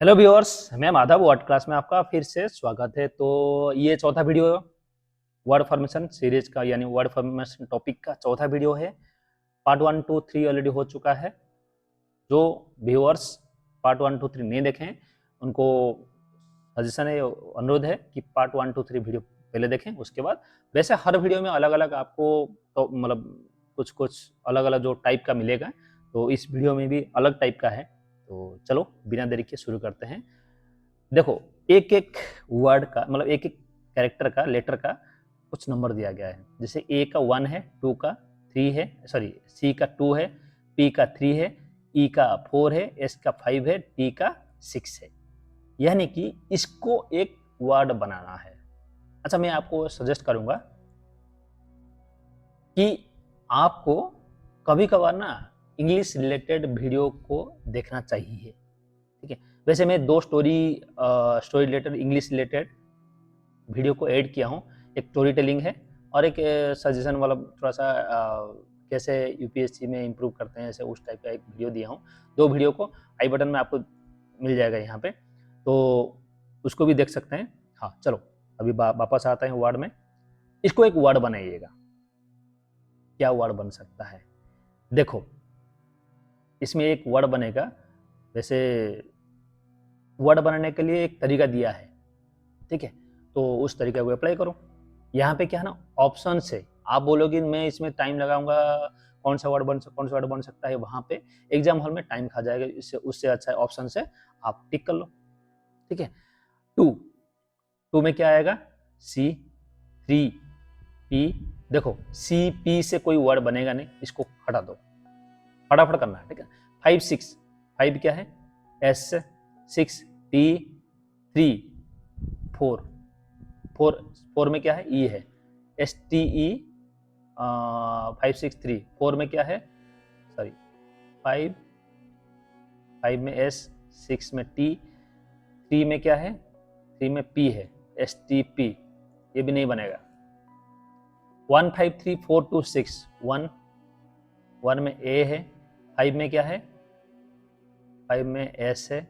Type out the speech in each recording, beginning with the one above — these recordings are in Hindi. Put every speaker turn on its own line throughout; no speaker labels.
हेलो व्यूअर्स, मैं माधव वर्ड क्लास में आपका फिर से स्वागत है। तो ये चौथा वीडियो वर्ड फॉर्मेशन सीरीज का यानी वर्ड फॉर्मेशन टॉपिक का चौथा वीडियो है। पार्ट 1, 2, 3 ऑलरेडी हो चुका है। जो व्यूअर्स पार्ट 1, 2, 3 नहीं देखें उनको सजेशन है, अनुरोध है कि पार्ट 1, 2, 3 वीडियो पहले देखें, उसके बाद वैसे हर वीडियो में अलग अलग आपको तो मतलब कुछ कुछ अलग अलग जो टाइप का मिलेगा, तो इस वीडियो में भी अलग टाइप का है। तो चलो बिना देरी के शुरू करते हैं। देखो, एक एक वर्ड का मतलब एक एक कैरेक्टर का लेटर का कुछ नंबर दिया गया है। जैसे ए का 1 है, 2 का 3 है, सॉरी सी का 2 है, पी का 3 है, ई का 4 है, एस का 5 है, टी का 6 है। यानी कि इसको एक वर्ड बनाना है। अच्छा, मैं आपको सजेस्ट करूंगा कि आपको कभी कभार ना इंग्लिश रिलेटेड वीडियो को देखना चाहिए। ठीक है, वैसे मैं दो story related English related video को ऐड किया हूँ। एक स्टोरी टेलिंग है और एक सजेशन वाला थोड़ा सा कैसे यूपीएससी में इम्प्रूव करते हैं, ऐसे उस टाइप का एक वीडियो दिया हूँ। दो वीडियो को आई बटन में आपको मिल जाएगा यहाँ पे, तो उसको भी देख सकते हैं। हाँ चलो, अभी वापस आते हैं वर्ड में। इसको एक वर्ड बनाइएगा। क्या वर्ड बन सकता है? देखो, इसमें एक वर्ड बनेगा। वैसे वर्ड बनाने के लिए एक तरीका दिया है, ठीक है, तो उस तरीके को अप्लाई करो। यहाँ पे क्या है ना, ऑप्शन से आप बोलोगे मैं इसमें टाइम लगाऊंगा, कौन सा वर्ड बन सकता है, वहां पे एग्जाम हॉल में टाइम खा जाएगा। इससे उससे अच्छा है ऑप्शन से आप टिक कर लो। ठीक है, टू टू में क्या आएगा? सी, थ्री, पी। देखो, सी पी से कोई वर्ड बनेगा नहीं, इसको हटा दो, फटाफट करना है। ठीक है, 5, 6, 5 क्या है? एस, 6 टी, 3 4, 4 में क्या है? ई है, एस टी ई। 5, 6, 3, 4 में क्या है? सॉरी, 5, 5 में एस, 6 में टी, 3 में क्या है? 3 में पी है, एस टी पी। ये भी नहीं बनेगा। 1, 5, 3, 4, 2, 6, 1, 1 में ए है, 5 में क्या है? 5 में एस है,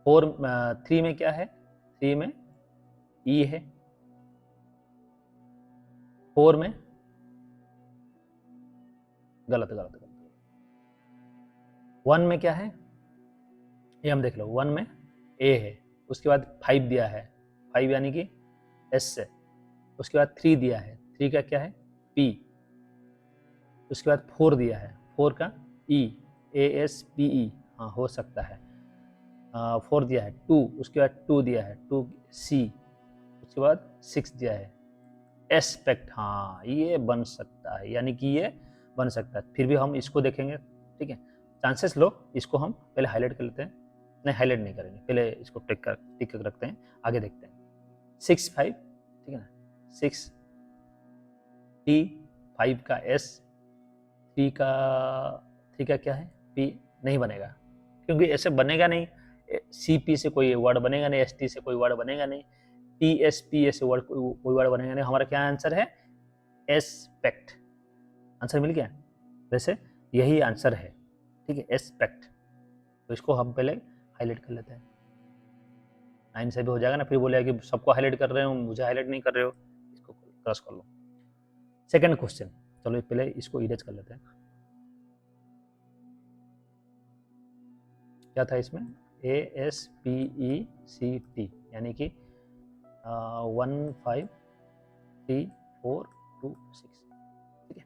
3 में क्या है? 3 में ई है, 4 में गलत गलत गलत, 1 में क्या है? ये हम देख लो, 1 में ए है, उसके बाद 5 दिया है, 5 यानी कि एस से, उसके बाद 3 दिया है, 3 का क्या है? पी, उसके बाद 4 दिया है, 4 का ई, ए एस पी ई, हाँ हो सकता है। 4 दिया है, 2, उसके बाद 2 दिया है, 2 सी, उसके बाद 6 दिया है, एस्पेक्ट। हाँ ये बन सकता है, यानी कि ये बन सकता है। फिर भी हम इसको देखेंगे। ठीक है, चांसेस लो। इसको हम पहले हाईलाइट कर लेते हैं। नहीं, हाईलाइट नहीं करेंगे, पहले इसको टिक कर रखते हैं, आगे देखते हैं। 6, 5, ठीक है ना, 6 टी, 5 का एस, 3 का 3 का क्या है? पी। नहीं बनेगा, क्योंकि ऐसे बनेगा नहीं। सी पी से कोई वर्ड बनेगा नहीं, एस टी से कोई वर्ड बनेगा नहीं, टी एस पी ऐसे वर्ड कोई वर्ड बनेगा नहीं। हमारा क्या आंसर है? एस्पेक्ट। आंसर मिल गया। वैसे यही आंसर है। ठीक है, एस्पेक्ट। तो इसको हम पहले हाईलाइट कर लेते हैं। 9 से भी हो जाएगा ना, फिर बोलेगा कि सबको हाईलाइट कर रहे हो, मुझे हाईलाइट नहीं कर रहे हो। इसको क्रॉस कर लो। सेकंड क्वेश्चन, चलो पहले इसको इरेज कर लेते हैं। क्या था इसमें? A S P E C T, यानी कि 1, 5, 3, 4, 2, 6। ठीक है,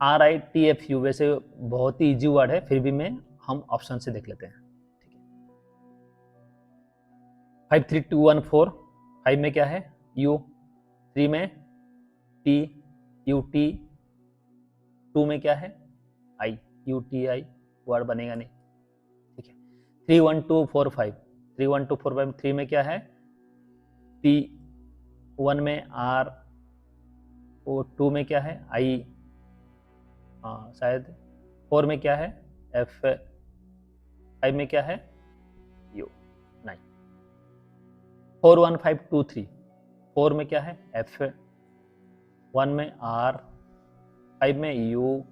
are I T F you, वैसे बहुत ही इजी वर्ड है, फिर भी मैं हम ऑप्शन से देख लेते हैं। ठीक है, 5, 3, 2, 1, 4। 5 में क्या है? यू, 3 में टी, यू टी, 2 में क्या है? आई, यू टी आई। वर्ड बनेगा नहीं। ठीक है, 3, 1, 2, 4, 5, 3, 1, 2, 4, 5, 3 में क्या है? टी, 1 में आर, और 2 में क्या है? आई, हाँ शायद। 4 में क्या है? एफ, 5 में क्या है? यू, 9। 4, 1, 5, 2, 3। 4 में क्या है? एफ, 1 में आर, 5 में यू,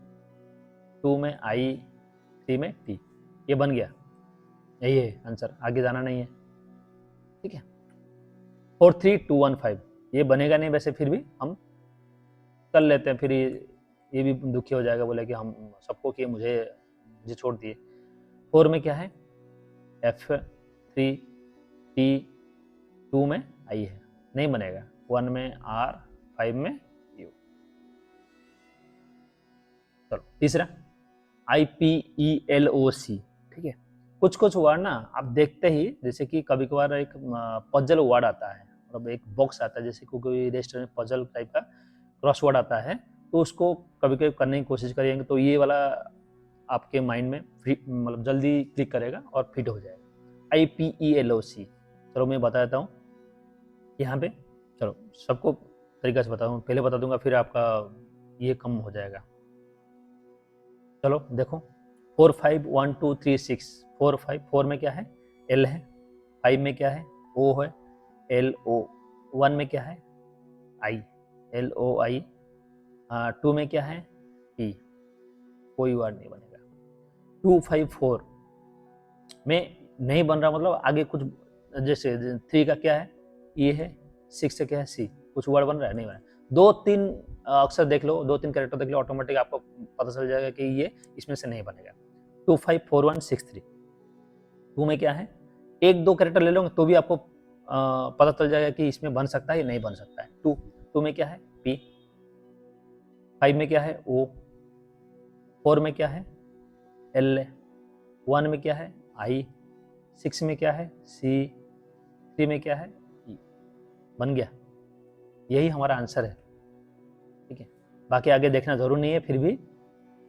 2 में आई, 3 में टी। ये बन गया, यही है आंसर, आगे जाना नहीं है। ठीक है, 43215 ये बनेगा नहीं वैसे, फिर भी हम कर लेते हैं, फिर ये भी दुखी हो जाएगा, बोले कि हम सबको किए, मुझे छोड़ दिए। 4 में क्या है, F3 T, 2 में I है, नहीं बनेगा। 1 में R, 5 में U। चलो तीसरा IPELOC। ठीक है, कुछ कुछ वर्ड ना आप देखते ही, जैसे कि कभी कभार एक पजल वर्ड आता है, मतलब एक बॉक्स आता है, जैसे कोई रेस्टोरेंट पजल टाइप का क्रॉसवर्ड आता है, तो उसको कभी कभी करने की कोशिश करेंगे तो ये वाला आपके माइंड में मतलब जल्दी क्लिक करेगा और फिट हो जाएगा। IPELOC। चलो मैं बता देता हूँ यहाँ पे, चलो सबको तरीका से बताऊँ, पहले बता दूंगा फिर आपका ये कम हो जाएगा। चलो देखो, 4 5 1 2 3 6 4 5, 4 में क्या है, L है, 5 में क्या है, O है, LO, 1 में क्या है, I, LOI, 2 में क्या है, E, कोई वर्ड नहीं बनेगा। 2 5 4 में नहीं बन रहा, मतलब आगे कुछ, जैसे 3 का क्या है, E है, 6 से क्या है, C, कुछ वर्ड बन रहा है, नहीं बन रहा। 2-3 अक्षर देख लो, 2-3 कैरेक्टर देख लो, ऑटोमेटिक आपको पता चल जाएगा कि ये इसमें से नहीं बनेगा। 2 5 4 1 6 3, 2 में क्या है, 1-2 कैरेक्टर ले लोगे तो भी आपको पता चल जाएगा कि इसमें बन सकता है या नहीं बन सकता है। 2 में क्या है, P, 5 में क्या है, O, 4 में क्या है, L, 1 में क्या है, I, 6 में क्या है, C, 3 में क्या है, E। बन गया, यही हमारा आंसर है। ठीक है, बाकी आगे देखना जरूर नहीं है, फिर भी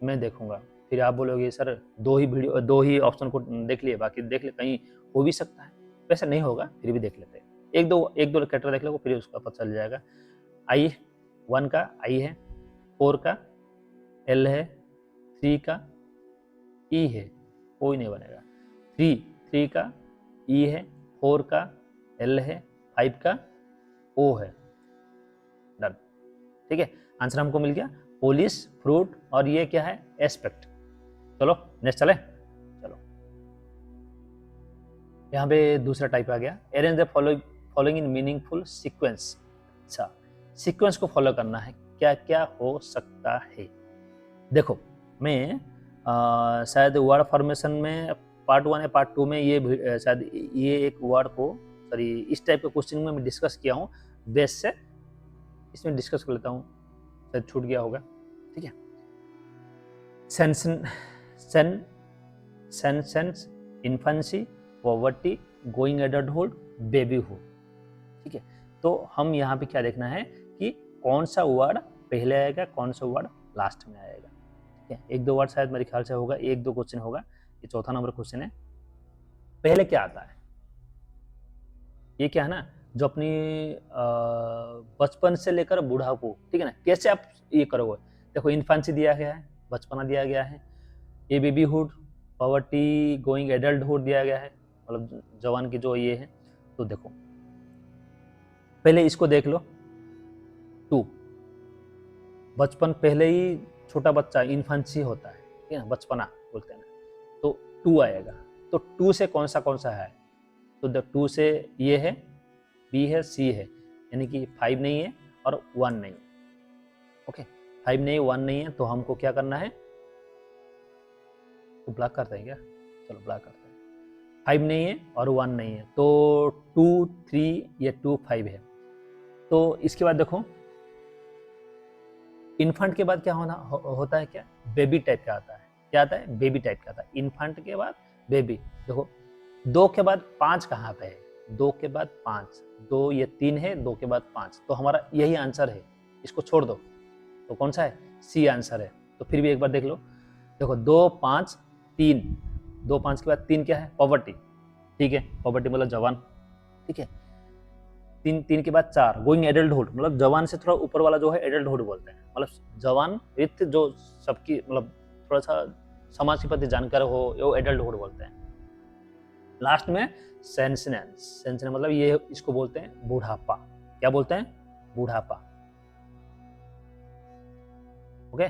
मैं देखूंगा, फिर आप बोलोगे सर 2 ही ऑप्शन को देख लिए, बाकी देख ले, कहीं हो भी सकता है, वैसे नहीं होगा, फिर भी देख लेते हैं। एक दो कैरेक्टर देख लो, फिर उसका पता चल जाएगा। I, 1 का I है, 4 का L है, 3 का E है, कोई नहीं बनेगा। 3 का E है, 4 का L है, 5 का O है, डन। ठीक है, आंसर हमको मिल गया, पोलिश, फ्रूट, और ये क्या है, एस्पेक्ट। चलो नेक्स्ट चले, चलो यहाँ पे दूसरा टाइप आ गया, arrange the following in meaningful sequence. अच्छा, सीक्वेंस को फॉलो करना है, क्या क्या हो सकता है। देखो मैं शायद वर्ड फॉर्मेशन में पार्ट 1 या पार्ट 2 में ये शायद ये एक वर्ड को, सॉरी इस टाइप के क्वेश्चन में मैं डिस्कस किया हूँ, बेस से इसमें डिस्कस कर लेता हूँ, शायद छूट गया होगा। ठीक है, senescence, infancy, poverty, going adulthood, babyhood. ठीक है, तो हम यहाँ पे क्या देखना है कि कौन सा वर्ड पहले आएगा, कौन सा वर्ड लास्ट में आएगा। ठीक है, 1-2 वर्ड शायद मेरे ख्याल से होगा, 1-2 क्वेश्चन होगा, ये चौथा नंबर क्वेश्चन है। पहले क्या आता है, ये क्या है ना, जो अपनी बचपन से लेकर बुढ़ापो, ठीक है ना, कैसे आप ये करोगे। देखो इन्फेंसी दिया गया है, बचपना दिया गया है, ये बेबीहुड, पॉवर्टी, गोइंग एडल्टहुड दिया गया है, मतलब जवान की जो ये है। तो देखो पहले इसको देख लो, 2, बचपन, पहले ही छोटा बच्चा इन्फेंसी होता है, ठीक है ना, बचपना बोलते हैं ना, तो 2 आएगा। तो 2 से कौन सा है, तो 2 से ये है, बी है, सी है, यानी कि 5 नहीं है और 1 नहीं। ओके, 5 नहीं, 1 नहीं है, तो हमको क्या करना है, तो ब्लॉक करते हैं क्या, चलो ब्लॉक करते हैं। 5 नहीं है और 1 नहीं है, तो 2 3 या 2 5 है। तो इसके बाद देखो इन्फेंट के बाद क्या होता है, क्या बेबी टाइप का आता है, क्या आता है, बेबी टाइप का आता है, इन्फेंट के बाद बेबी। देखो 2 के बाद 5 कहाँ पे है, 2 के बाद 5, 2 ये 3 है, 2 के बाद 5, तो हमारा यही आंसर है, इसको छोड़ दो, तो कौन सा है, सी आंसर है। तो फिर भी एक बार देख लो, देखो 2 5 3, 2 5 के बाद 3 क्या है, पॉवर्टी। ठीक है, पॉवर्टी मतलब जवान। ठीक है, 3 के बाद 4, गोइंग एडल्टहुड, मतलब जवान से थोड़ा ऊपर वाला जो है एडल्टहुड बोलते हैं, मतलब जवान विथ जो सबकी मतलब थोड़ा सा समाज के प्रति जानकार हो, वो एडल्टहुड बोलते हैं। लास्ट में सेंसनेंस मतलब ये इसको बोलते हैं बूढ़ापा। क्या बोलते हैं, बूढ़ापा। ओके,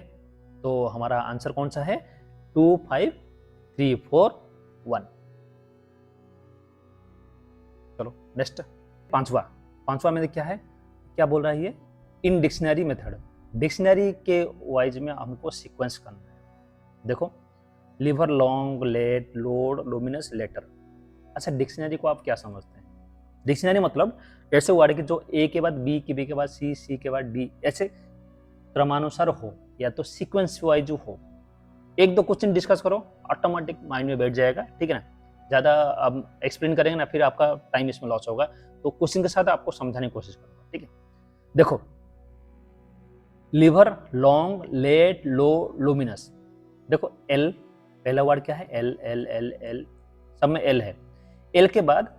तो हमारा आंसर कौन सा है, 2 5 3 4 1। नेक्स्ट पांचवा, पांचवा में क्या है, क्या बोल रहा है ये, इन डिक्शनरी मेथड, डिक्शनरी के वाइज में हमको सीक्वेंस करना है। देखो liver, long, late, load, luminous, letter. अच्छा डिक्शनरी को आप क्या समझते हैं? डिक्शनरी मतलब ऐसे वर्ड के जो ए के बाद बी, के बी के बाद सी, सी के बाद डी, ऐसे क्रमानुसार हो या तो सीक्वेंस वाइज हो। एक दो क्वेश्चन डिस्कस करो, ऑटोमेटिक माइंड में बैठ जाएगा, ठीक है ना। ज़्यादा अब एक्सप्लेन करेंगे ना फिर आपका टाइम इसमें लॉस होगा, तो क्वेश्चन के साथ आपको समझाने की कोशिश करूँगा, ठीक है। देखो लिवर, लॉन्ग, लेट, लो, लुमिनस। देखो एल, पहला वर्ड क्या है, एल एल एल एल, सब में एल है। एल के बाद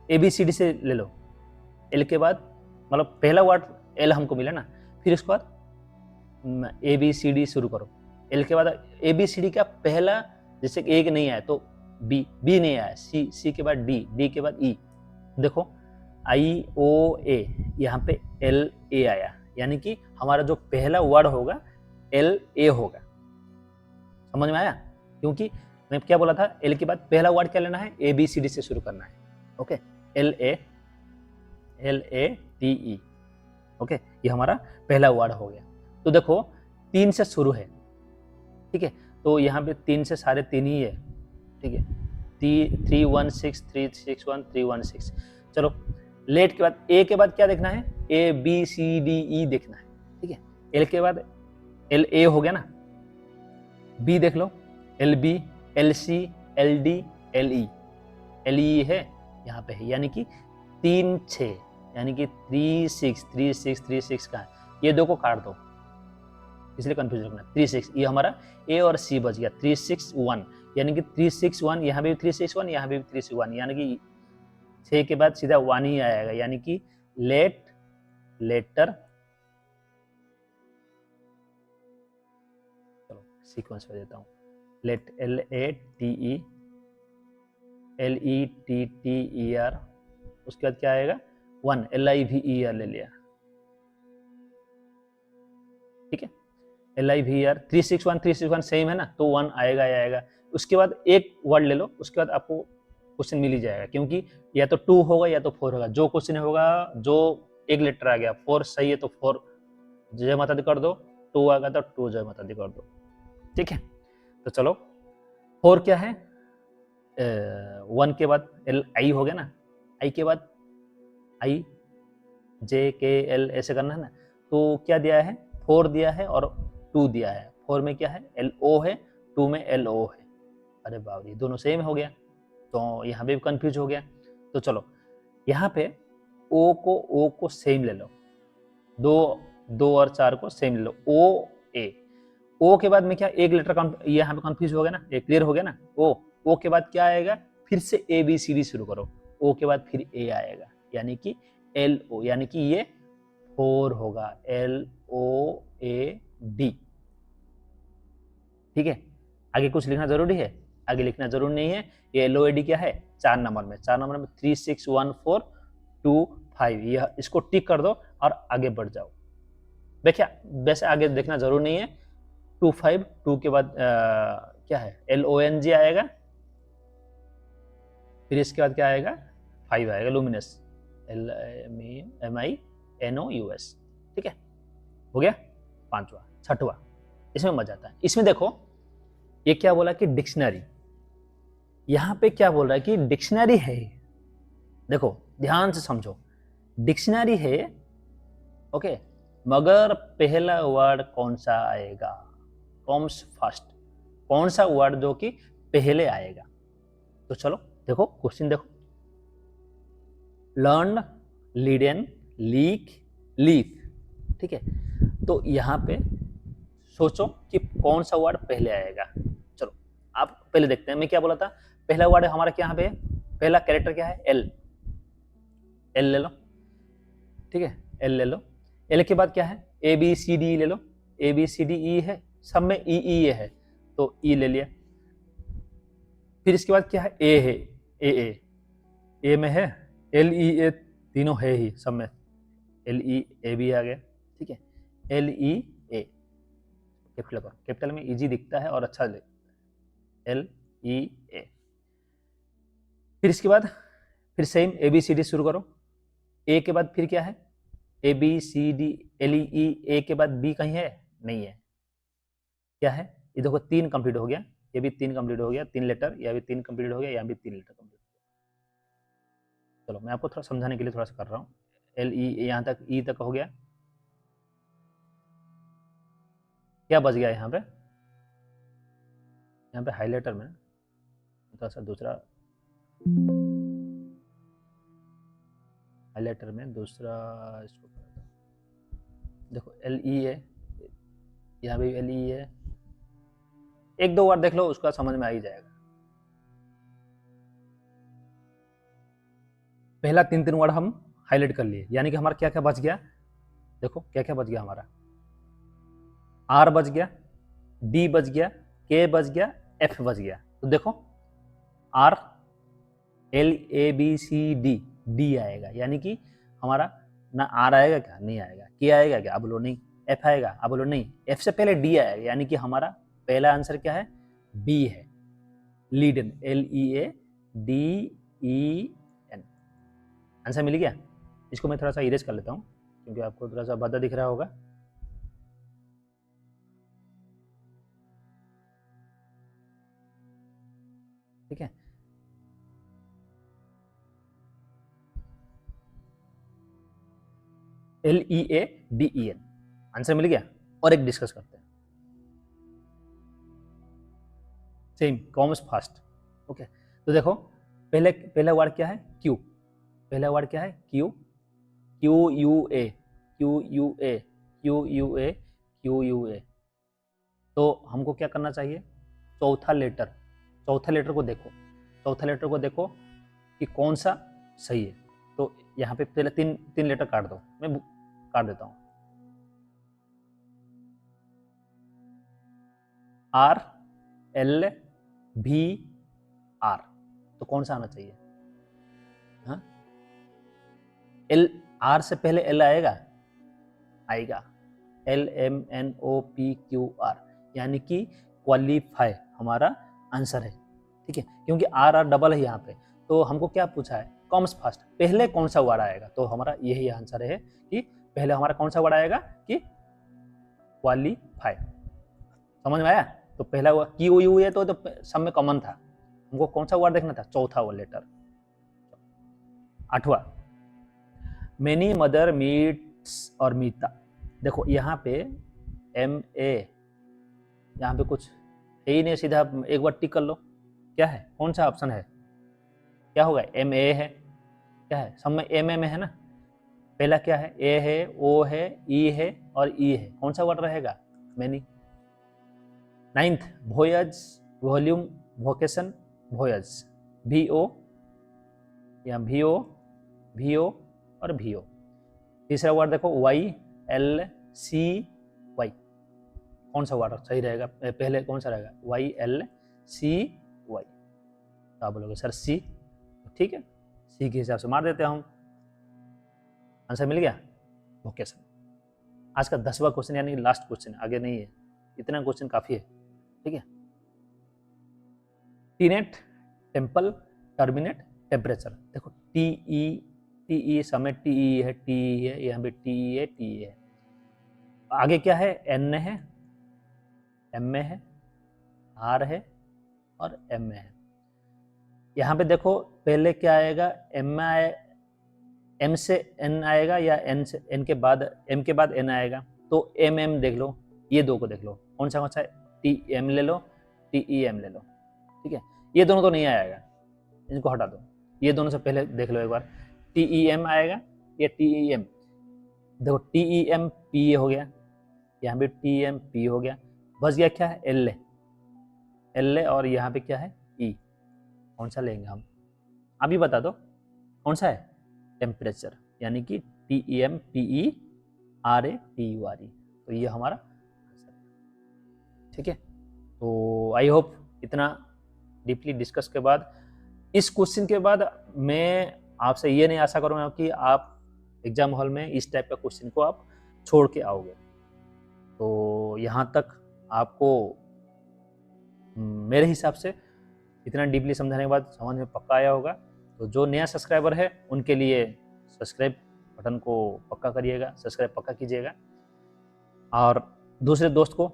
ए बी सी डी से ले लो, एल के बाद मतलब पहला वर्ड एल हमको मिला ना, फिर उसके बाद ए बी सी डी शुरू करो। एल के बाद ए बी सी डी का पहला, जैसे एक नहीं आया तो बी, बी नहीं आया, सी, सी के बाद डी, डी के बाद ई। देखो आई ओ ए, यहाँ पे एल ए आया, यानी कि हमारा जो पहला वर्ड होगा एल ए होगा। समझ में आया? क्योंकि मैं क्या बोला था, एल के बाद पहला वर्ड क्या लेना है, ए बी सी डी से शुरू करना है। Okay, L A T E. Okay, ये हमारा पहला वर्ड हो गया। तो देखो 3 से शुरू है, ठीक है, तो यहाँ पे 3 से सारे 3 ही है, ठीक है, 316 361 316। चलो लेट के बाद ए के बाद क्या देखना है, A B C D E देखना है, ठीक है। एल के बाद एल ए हो गया ना, बी देख लो, L B, L C, L D, L E, L E है यहाँ पे है, यानी कि 3 6, यानी कि 36 36 36 का है, ये दो को काट दो इसलिए कंफ्यूज रखना। 36 ये हमारा ए और सी बच गया, 361, यानी कि 361, यहाँ पे भी 361, यहाँ पे भी 361, यानी कि 6 के बाद सीधा 1 ही आएगा, यानी कि लेट, लेटर। चलो सीक्वेंस में देता हूँ, late L A T E, L E T T E R, उसके बाद क्या आएगा 1, एल आई भी ई आर ले लिया, ठीक है, L I V R. 361 361 same है ना, तो 1 आएगा ही आएगा। उसके बाद एक वर्ड ले लो, उसके बाद आपको क्वेश्चन मिल ही जाएगा, क्योंकि या तो 2 होगा या तो 4 होगा। जो क्वेश्चन होगा, जो एक लेटर आ गया 4 सही है तो 4 जय माता दी कर दो, 2 आ गया तो 2 जय माता दी कर दो, ठीक है। तो चलो 4 क्या है, 1 के बाद एल आई हो गया ना, आई के बाद आई जे के एल ऐसे करना है ना। तो क्या दिया है, 4 दिया है और 2 दिया है। 4 में क्या है, एल ओ है, 2 में एल ओ है। अरे बाप रे, दोनों सेम हो गया, तो यहाँ पे भी कंफ्यूज हो गया। तो चलो यहाँ पे ओ को सेम ले लो, 2 और 4 को सेम ले लो, ओ ए। ओ के बाद में क्या, एक लेटर यहाँ पे कंफ्यूज हो गया ना, ये क्लियर हो गया ना। ओ के बाद क्या आएगा, फिर से ए बी सी डी शुरू करो, ओ के बाद फिर ए आएगा, यानी कि एल ओ, यानी कि ये 4 होगा, एल ओ ए डी, ठीक है। आगे कुछ लिखना जरूरी है, आगे लिखना जरूरी नहीं है। ये एल ओ ए डी क्या है, 4 नंबर में, 4 नंबर में 3 6 1 4 2 5, यह इसको टिक कर दो और आगे बढ़ जाओ। देखिए वैसे आगे देखना जरूरी नहीं है। 2 5, 2 के बाद क्या है, एल ओ एन जी आएगा, फिर इसके बाद क्या आएगा, 5 आएगा, luminous, L M I N O U S, ठीक है। हो गया पांचवा। छठवा, इसमें मजा आता है। इसमें देखो ये क्या बोला कि डिक्शनरी, यहां पे क्या बोल रहा है कि डिक्शनरी है। देखो ध्यान से समझो, डिक्शनरी है, ओके, मगर पहला वर्ड कौन सा आएगा, कम्स फर्स्ट, कौन सा वर्ड जो कि पहले आएगा। तो चलो देखो क्वेश्चन देखो, लर्न, लीडन, लीक, लीफ, ठीक है। तो यहां पे सोचो कि कौन सा वर्ड पहले आएगा। चलो आप पहले देखते हैं, मैं क्या बोला था, पहला वर्ड हमारा क्या यहाँ पे, पहला कैरेक्टर क्या है, एल, एल ले लो, ठीक है, एल ले लो। एल के बाद क्या है, ए बी सी डी ले लो, A B C D E है, सब में ई ई है, तो ई ले लिया। फिर इसके बाद क्या है, ए है, ए में है, एल ई ए, तीनों है ही सब में, एल ई ए भी आ गया, ठीक है, एल ई ए, कैपिटल में इजी दिखता है और अच्छा दिखता है, एल ई ए। फिर इसके बाद फिर सेम ABCD शुरू करो, ए के बाद फिर क्या है, ABCD LEE, ए के बाद बी कहीं है, नहीं है, क्या है, ये देखो 3 कंप्लीट हो गया, ये भी 3 कंप्लीट हो गया, 3 लेटर, यह भी 3 कंप्लीट हो गया, यहाँ भी 3 लेटर कंप्लीट। चलो मैं आपको थोड़ा समझाने के लिए थोड़ा सा कर रहा हूँ। LE यहाँ तक, ई तक हो गया, क्या बच गया यहाँ पे हाइलाइटर में थोड़ा सा दूसरा, हाइलाइटर में दूसरा इसको देखो LE है, यहाँ भी LE है, एक दो बार देख लो, उसका समझ में आ ही जाएगा। पहला 3 वर्ड हम हाईलाइट कर लिए, यानी कि हमारा क्या क्या बच गया, देखो क्या क्या बच गया हमारा, R बच गया, D बच गया, K बच गया, F बच गया। तो देखो R LABCD, D आएगा, यानी कि हमारा ना R आएगा क्या, नहीं आएगा, K आएगा क्या, आप बोलो नहीं, F आएगा, आप बोलो नहीं, F से पहले D आएगा, यानी कि हमारा पहला आंसर क्या है, B है, लीडन, LEADEN। आंसर मिल गया। इसको मैं थोड़ा सा इरेज कर लेता हूँ क्योंकि आपको थोड़ा सा बाधा दिख रहा होगा। ठीक है, LEADEN आंसर मिल गया। और एक डिस्कस करते हैं, सेम कॉमर्स फास्ट। ओके, तो देखो पहला वर्ड क्या है, क्यू, पहला वर्ड क्या है, Q, QUA, QUA, QUA, QUA। तो हमको क्या करना चाहिए, चौथा लेटर को देखो, चौथा लेटर को देखो कि कौन सा सही है। तो यहाँ पे पहले तीन लेटर काट दो, मैं काट देता हूँ, RLVR, तो कौन सा आना चाहिए, हाँ, R से पहले L आएगा, LMNOPQR, यानी कि क्वालिफाई हमारा आंसर है। ठीक है, क्योंकि R डबल है यहाँ पे, तो हमको क्या पूछा है, कम्स फर्स्ट, पहले कौन सा वर्ड आएगा, तो हमारा यही आंसर है कि पहले हमारा कौन सा वर्ड आएगा, कि क्वालिफाई। समझ में आया। तो पहला हुआ QU है, तो सब में कॉमन था, हमको कौन सा वर्ड देखना था, चौथा वो लेटर। 8वां, मेनी मदर मीट्स और मीता, देखो यहाँ पे MA, यहाँ पे कुछ है ही नहीं, सीधा एक बार टिक कर लो, क्या है, कौन सा ऑप्शन है, क्या होगा, MA है, क्या है, सब में MM है ना, पहला क्या है, A है, O है, E है और E है, कौन सा वर्ड रहेगा, many. 9th, voyage, volume, vocation, voyage, VO या VO और VO। तीसरा वर्ड देखो YLCY, कौन सा वर्ड सही रहेगा, पहले कौन सा रहेगा, YLCY, तो आप बोलोगे सर C, ठीक है, C के हिसाब से मार देते हैं हम, आंसर मिल गया, वोकेशन। आज का 10वां क्वेश्चन, यानी लास्ट क्वेश्चन, आगे नहीं है, इतना क्वेश्चन काफी है। ठीक है, टीनेट, टेम्पल, टर्मिनेट, टेम्परेचर, देखो TE समय TE है, TE है, यहाँ पे TE है, TE है, आगे क्या है, N है, MA है, R है और MA है। यहाँ पे देखो पहले क्या आएगा, M से N आएगा या N के बाद M के बाद N आएगा, तो MM देख लो, ये दो को देख लो, कौन सा TM ले लो, TEM ले लो। ठीक है, ये दोनों तो नहीं आएगा, इनको हटा दो, ये दोनों से पहले देख लो एक बार, TEM आएगा या TEM, देखो TEM PA हो गया, यहाँ पे TM P हो गया, बच गया क्या है, LA और यहाँ पे क्या है, E, कौन सा लेंगे हम, अभी बता दो कौन सा है, टेम्परेचर, यानी कि TEM PE RA TURE, तो ये हमारा आंसर। ठीक है, तो आई होप इतना डीपली डिस्कस के बाद, इस क्वेश्चन के बाद मैं आपसे ये नहीं आशा करूँगा कि आप एग्जाम हॉल में इस टाइप का क्वेश्चन को आप छोड़ के आओगे। तो यहाँ तक आपको मेरे हिसाब से इतना डीपली समझाने के बाद समझ में पक्का आया होगा। तो जो नया सब्सक्राइबर है उनके लिए सब्सक्राइब बटन को पक्का करिएगा, सब्सक्राइब पक्का कीजिएगा और दूसरे दोस्त को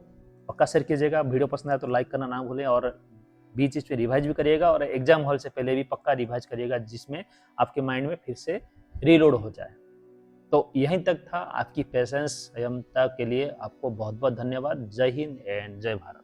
पक्का शेयर कीजिएगा। वीडियो पसंद आए तो लाइक करना ना भूलें और बीच बीच में रिवाइज भी करिएगा और एग्जाम हॉल से पहले भी पक्का रिवाइज करिएगा, जिसमें आपके माइंड में फिर से रीलोड हो जाए। तो यहीं तक था। आपकी पेशेंस संयमता के लिए आपको बहुत बहुत धन्यवाद। जय हिंद एंड जय भारत।